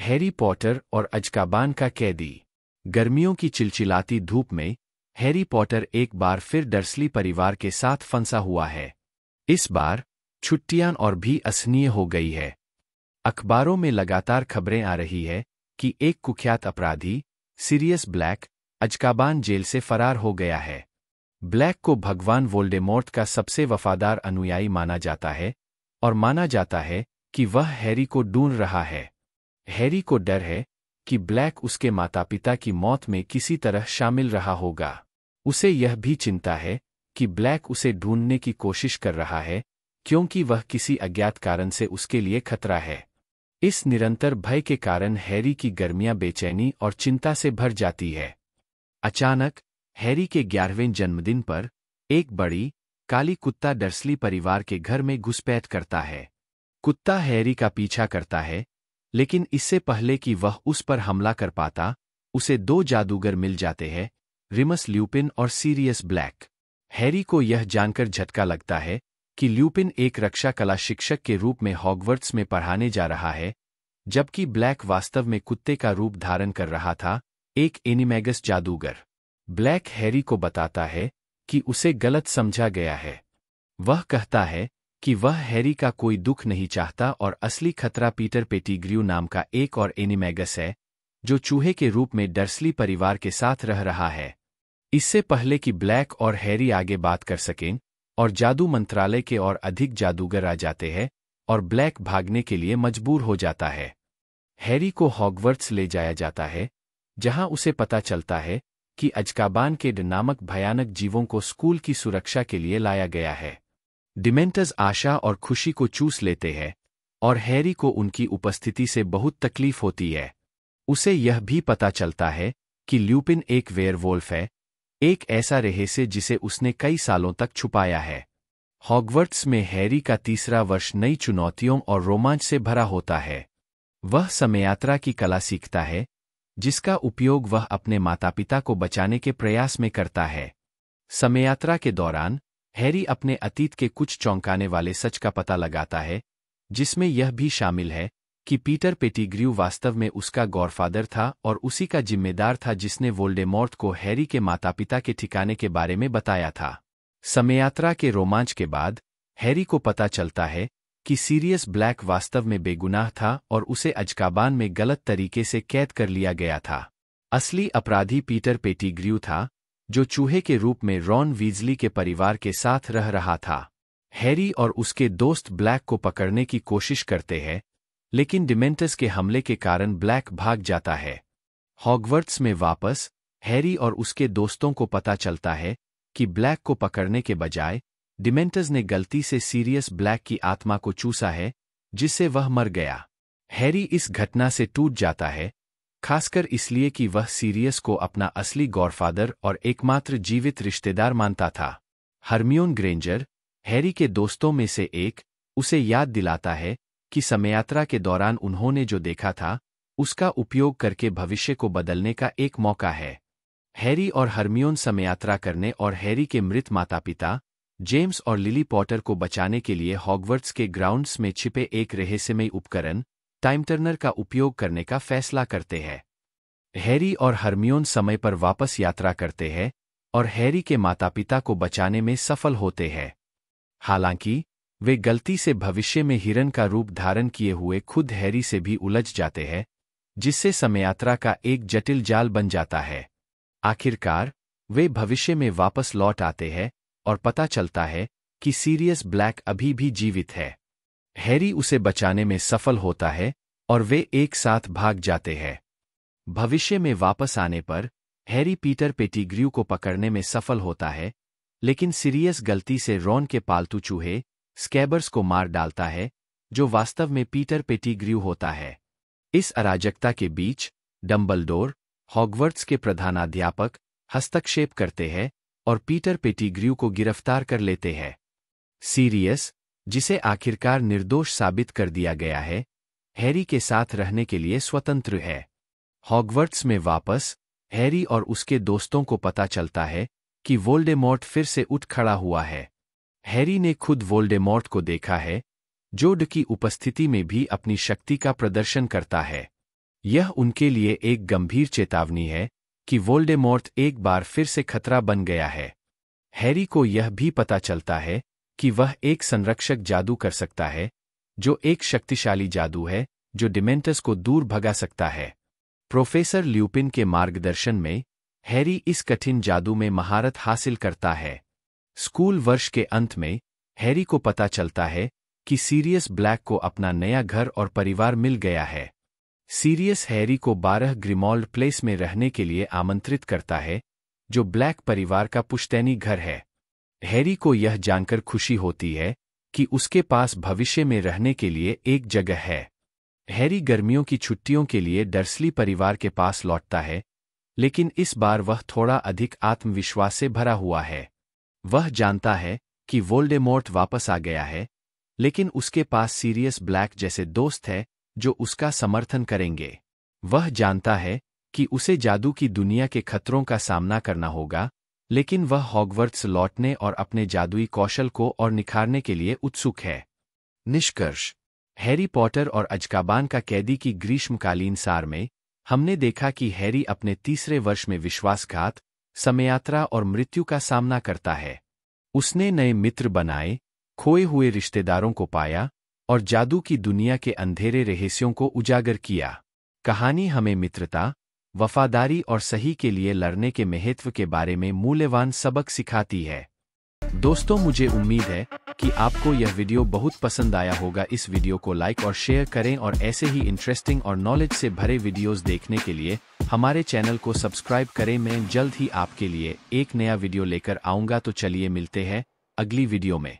Harry Potter और Azkaban का कैदी। गर्मियों की चिलचिलाती धूप में हैरी पॉटर एक बार फिर डर्सली परिवार के साथ फंसा हुआ है। इस बार छुट्टियां और भी असहनीय हो गई है। अखबारों में लगातार खबरें आ रही है कि एक कुख्यात अपराधी सीरियस ब्लैक अज़्काबान जेल से फरार हो गया है। ब्लैक को भगवान वोल्डेमॉर्ट का सबसे वफादार अनुयायी माना जाता है और माना जाता है कि वह हैरी को ढूंढ रहा है। हैरी को डर है कि ब्लैक उसके माता पिता की मौत में किसी तरह शामिल रहा होगा। उसे यह भी चिंता है कि ब्लैक उसे ढूंढने की कोशिश कर रहा है क्योंकि वह किसी अज्ञात कारण से उसके लिए खतरा है। इस निरंतर भय के कारण हैरी की गर्मियां बेचैनी और चिंता से भर जाती है। अचानक हैरी के 11वें जन्मदिन पर एक बड़ी काली कुत्ता डर्सली परिवार के घर में घुसपैठ करता है। कुत्ता हैरी का पीछा करता है, लेकिन इससे पहले कि वह उस पर हमला कर पाता, उसे 2 जादूगर मिल जाते हैं, रिमस ल्यूपिन और सीरियस ब्लैक। हैरी को यह जानकर झटका लगता है कि ल्यूपिन एक रक्षा कला शिक्षक के रूप में हॉगवर्ट्स में पढ़ाने जा रहा है, जबकि ब्लैक वास्तव में कुत्ते का रूप धारण कर रहा था, एक एनिमैगस जादूगर। ब्लैक हैरी को बताता है कि उसे गलत समझा गया है। वह कहता है कि वह हैरी का कोई दुख नहीं चाहता और असली खतरा पीटर पेटिग्र्यू नाम का एक और एनिमैगस है, जो चूहे के रूप में डर्सली परिवार के साथ रह रहा है। इससे पहले कि ब्लैक और हैरी आगे बात कर सकें और जादू मंत्रालय के और अधिक जादूगर आ जाते हैं और ब्लैक भागने के लिए मजबूर हो जाता है। हैरी को हॉगवर्ट्स ले जाया जाता है, जहां उसे पता चलता है कि अज़्काबान के नामक भयानक जीवों को स्कूल की सुरक्षा के लिए लाया गया है। डिमेंटर्स आशा और खुशी को चूस लेते हैं और हैरी को उनकी उपस्थिति से बहुत तकलीफ होती है। उसे यह भी पता चलता है कि ल्यूपिन एक वेयरवोल्फ है, एक ऐसा रहस्य जिसे उसने कई सालों तक छुपाया है। हॉगवर्ट्स में हैरी का तीसरा वर्ष नई चुनौतियों और रोमांच से भरा होता है। वह समयात्रा की कला सीखता है, जिसका उपयोग वह अपने माता पिता को बचाने के प्रयास में करता है। समयात्रा के दौरान हैरी अपने अतीत के कुछ चौंकाने वाले सच का पता लगाता है, जिसमें यह भी शामिल है कि पीटर पेटिग्र्यू वास्तव में उसका गॉडफादर था और उसी का जिम्मेदार था जिसने वोल्डेमॉर्ट को हैरी के माता पिता के ठिकाने के बारे में बताया था। समयात्रा के रोमांच के बाद हैरी को पता चलता है कि सीरियस ब्लैक वास्तव में बेगुनाह था और उसे अज़्काबान में गलत तरीके से कैद कर लिया गया था। असली अपराधी पीटर पेटिग्र्यू था, जो चूहे के रूप में रॉन वीज़ली के परिवार के साथ रह रहा था। हैरी और उसके दोस्त ब्लैक को पकड़ने की कोशिश करते हैं, लेकिन डिमेंटर्स के हमले के कारण ब्लैक भाग जाता है। हॉगवर्ट्स में वापस हैरी और उसके दोस्तों को पता चलता है कि ब्लैक को पकड़ने के बजाय डिमेंटर्स ने गलती से सीरियस ब्लैक की आत्मा को चूसा है, जिससे वह मर गया। हैरी इस घटना से टूट जाता है, खासकर इसलिए कि वह सीरियस को अपना असली गॉडफादर और एकमात्र जीवित रिश्तेदार मानता था। हरमियोन ग्रेंजर, हैरी के दोस्तों में से एक, उसे याद दिलाता है कि समयात्रा के दौरान उन्होंने जो देखा था, उसका उपयोग करके भविष्य को बदलने का एक मौका है। हैरी और हरमियोन समयात्रा करने और हैरी के मृत माता पिता जेम्स और लिली पॉटर को बचाने के लिए हॉगवर्ट्स के ग्राउंड्स में छिपे एक रहस्यमयी उपकरण टाइम टर्नर का उपयोग करने का फैसला करते हैं। हैरी और हरमियोन समय पर वापस यात्रा करते हैं और हैरी के माता पिता को बचाने में सफल होते हैं। हालांकि वे गलती से भविष्य में हिरन का रूप धारण किए हुए खुद हैरी से भी उलझ जाते हैं, जिससे समयात्रा का एक जटिल जाल बन जाता है। आखिरकार वे भविष्य में वापस लौट आते हैं और पता चलता है कि सीरियस ब्लैक अभी भी जीवित है। हैरी उसे बचाने में सफल होता है और वे एक साथ भाग जाते हैं। भविष्य में वापस आने पर हैरी पीटर पेटिग्र्यू को पकड़ने में सफल होता है, लेकिन सीरियस गलती से रॉन के पालतू चूहे स्कैबर्स को मार डालता है, जो वास्तव में पीटर पेटिग्र्यू होता है। इस अराजकता के बीच डंबलडोर, हॉगवर्ट्स के प्रधानाध्यापक, हस्तक्षेप करते हैं और पीटर पेटिग्र्यू को गिरफ्तार कर लेते हैं। सीरियस, जिसे आखिरकार निर्दोष साबित कर दिया गया है, हैरी के साथ रहने के लिए स्वतंत्र है। हॉगवर्ट्स में वापस हैरी और उसके दोस्तों को पता चलता है कि वोल्डेमॉर्ट फिर से उठ खड़ा हुआ है। हैरी ने खुद वोल्डेमॉर्ट को देखा है, जो ड की उपस्थिति में भी अपनी शक्ति का प्रदर्शन करता है। यह उनके लिए एक गंभीर चेतावनी है कि वोल्डेमॉर्ट एक बार फिर से खतरा बन गया है। हैरी को यह भी पता चलता है कि वह एक संरक्षक जादू कर सकता है, जो एक शक्तिशाली जादू है जो डिमेंटर्स को दूर भगा सकता है। प्रोफेसर ल्यूपिन के मार्गदर्शन में हैरी इस कठिन जादू में महारत हासिल करता है। स्कूल वर्ष के अंत में हैरी को पता चलता है कि सीरियस ब्लैक को अपना नया घर और परिवार मिल गया है। सीरियस हैरी को 12 ग्रिमॉल्ड प्लेस में रहने के लिए आमंत्रित करता है, जो ब्लैक परिवार का पुश्तैनी घर है। हैरी को यह जानकर खुशी होती है कि उसके पास भविष्य में रहने के लिए एक जगह है। हैरी गर्मियों की छुट्टियों के लिए डर्सली परिवार के पास लौटता है, लेकिन इस बार वह थोड़ा अधिक आत्मविश्वास से भरा हुआ है। वह जानता है कि वोल्डेमॉर्ट वापस आ गया है, लेकिन उसके पास सीरियस ब्लैक जैसे दोस्त है जो उसका समर्थन करेंगे। वह जानता है कि उसे जादू की दुनिया के खतरों का सामना करना होगा, लेकिन वह हॉगवर्ट्स लौटने और अपने जादुई कौशल को और निखारने के लिए उत्सुक है। निष्कर्ष: हैरी पॉटर और अज़्काबान का कैदी की ग्रीष्मकालीन सार में हमने देखा कि हैरी अपने तीसरे वर्ष में विश्वासघात, समयात्रा और मृत्यु का सामना करता है। उसने नए मित्र बनाए, खोए हुए रिश्तेदारों को पाया और जादू की दुनिया के अंधेरे रहस्यों को उजागर किया। कहानी हमें मित्रता, वफादारी और सही के लिए लड़ने के महत्व के बारे में मूल्यवान सबक सिखाती है। दोस्तों, मुझे उम्मीद है कि आपको यह वीडियो बहुत पसंद आया होगा। इस वीडियो को लाइक और शेयर करें और ऐसे ही इंटरेस्टिंग और नॉलेज से भरे वीडियोस देखने के लिए हमारे चैनल को सब्सक्राइब करें। मैं जल्द ही आपके लिए एक नया वीडियो लेकर आऊँगा, तो चलिए मिलते हैं अगली वीडियो में।